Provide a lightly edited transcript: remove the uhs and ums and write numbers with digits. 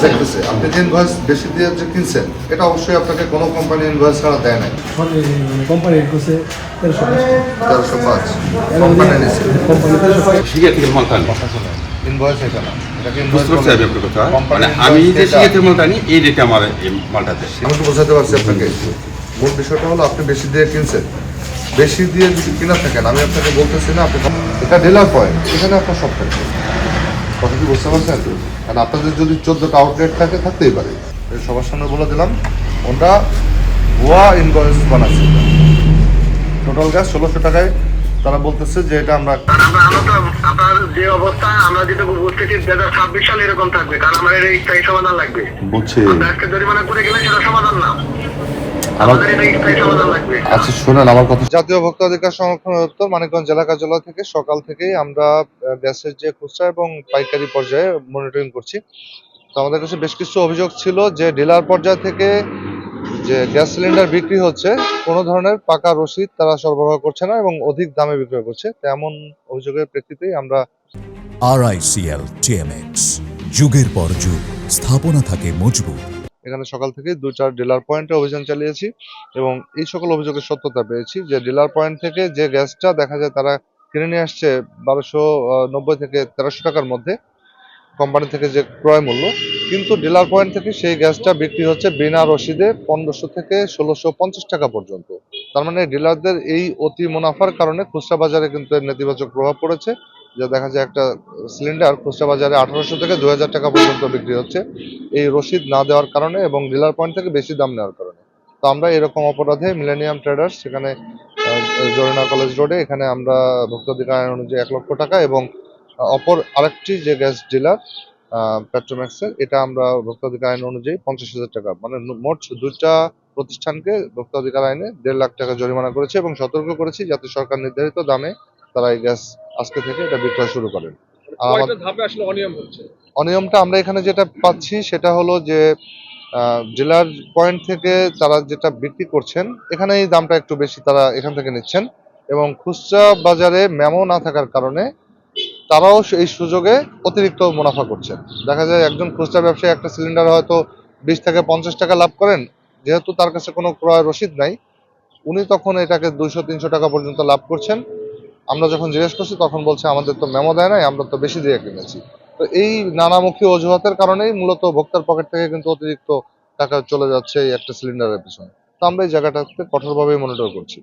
দেখতেছে আপনি যে ইনভয়েস বেশি দিয়ে যে কিনছেন এটা অবশ্যই আপনাকে কোনো কোম্পানি ইনভয়েস ছাড়া দেয় নাই। কোম্পানি করছে 1305 কোম্পানি নিচ্ছে শিখে থেকে মাল টানি ইনভয়েস এটা না, এটাকে ইনভয়েস বুঝতে পারছি আমি আপনার কথা মানে আমি যে শিখে থেকে মাল টানি এই রেটে আমার এই মালটা দেয়। আমি তো বোঝাতে পারছি আপনাকে। মূল বিষয়টা হলো আপনি বেশি দিয়ে কিনছেন, বেশি দিয়ে যদি কিনা থাকেন আমি আপনাকে বলতেছি না আপনি এটা ডিলার পয়েন্ট, এখানে আপনার সব থাকবে। কথা কি বুঝতে পারছেন? কারণ আপনাদের যদি 14টা আউটলেট থাকে থাকতেই পারে। সবার সামনে বলে দিলাম ওটা ভুয়া ইনভয়েস বানাচ্ছে। টোটাল গ্যাস 1600 টাকায় তারা বলতেছে যে এটা আমরা আপনার যে অবস্থা আমরা যেটা বুঝতেছি 2026 সালে এরকম থাকবে, কারণ আমার এর স্থায়ী সমাধান লাগবে। বুঝছি। আজকে জরিমানা করে গেলে সেটা সমাধান না, আমার আমাদের এর স্থায়ী সমাধান লাগবে। আচ্ছা শুনেন আমার কথা। জাতীয় ভোক্তা অধিকার সংরক্ষণ অধিদপ্তর মানিকগঞ্জ জেলা কার্যালয় থেকে সকাল থেকেই আমরা গ্যাসের যে খুচরা এবং পাইকারি পর্যায়ে মনিটরিং করছি। তো আমাদের কাছে বেশ কিছু অভিযোগ ছিল যে ডিলার পর্যায় থেকে যে গ্যাস সিলিন্ডার বিক্রি হচ্ছে কোনো ধরনের পাকা রসিদ তারা সরবরাহ করছে না এবং অধিক দামে বিক্রয় করছে। তেমন অভিযোগের প্রেক্ষিতেই আমরা RICL TMX যুগের পর যুগ স্থাপনা থাকে মজবুত। এখানে সকাল থেকেই 2-4 ডিলার পয়েন্টে অভিযান চালিয়েছি এবং এই সকল অভিযোগের সত্যতা পেয়েছি যে ডিলার পয়েন্ট থেকে যে গ্যাসটা দেখা যায় তারা কিনে নিয়ে আসছে 1290 থেকে 1300 টাকার মধ্যে কোম্পানি থেকে যে ক্রয় মূল্য, কিন্তু ডিলার পয়েন্ট থেকে সেই গ্যাসটা বিক্রি হচ্ছে বিনা রসিদে 1500 থেকে 1650 টাকা পর্যন্ত। তার মানে ডিলারদের এই অতি মুনাফার কারণে খুচরা বাজারে কিন্তু এর নেতিবাচক প্রভাব পড়েছে। যে দেখা যায় একটা সিলিন্ডার খুচরা বাজারে 1800 থেকে 2000 টাকা পর্যন্ত বিক্রি হচ্ছে এই রসিদ না দেওয়ার কারণে এবং ডিলার পয়েন্ট থেকে বেশি দাম নেওয়ার কারণে। তো আমরা এরকম অপরাধে মিলেনিয়াম ট্রেডার্স সেখানে জরিনা কলেজ রোডে এখানে আমরা ভোক্তাধিকার আইন অনুযায়ী 1 লক্ষ টাকা এবং অপর আরেকটি যে গ্যাস ডিলার পেট্রোম্যাক্সের এটা আমরা ভোক্তাধিকার আইন অনুযায়ী 50,000 টাকা, মানে মোট দুইটা প্রতিষ্ঠানকে ভোক্তাধিকার আইনে 1.5 লাখ টাকা জরিমানা করেছে এবং সতর্ক করেছি যাতে সরকার নির্ধারিত দামে তারা এই গ্যাস আজকে থেকে এটা বিক্রয় শুরু করেন। অনিয়মটা আমরা এখানে যেটা পাচ্ছি সেটা হলো যে ডিলার পয়েন্ট থেকে তারা যেটা বিক্রি করছেন এখানে এই দামটা একটু বেশি তারা এখান থেকে নিচ্ছেন এবং খুচরা বাজারে মেমো না থাকার কারণে তারাও এই সুযোগে অতিরিক্ত মুনাফা করছেন। দেখা যায় একজন খুচরা ব্যবসায়ী একটা সিলিন্ডার হয়তো 20 থেকে 50 টাকা লাভ করেন, যেহেতু তার কাছে কোনো ক্রয় রসিদ নাই উনি তখন এটাকে 200-300 টাকা পর্যন্ত লাভ করছেন। আমরা যখন জিজ্ঞেস করছি তখন বলছে আমাদের তো মেমো দেয় নাই, আমরা তো বেশি দিয়ে কিনেছি। তো এই নানামুখী অজুহাতের কারণেই মূলত ভোক্তার পকেট থেকে কিন্তু অতিরিক্ত টাকা চলে যাচ্ছে এই একটা সিলিন্ডারের পিছনে। তো আমরা এই জায়গাটাতে কঠোরভাবে মনিটর করছি।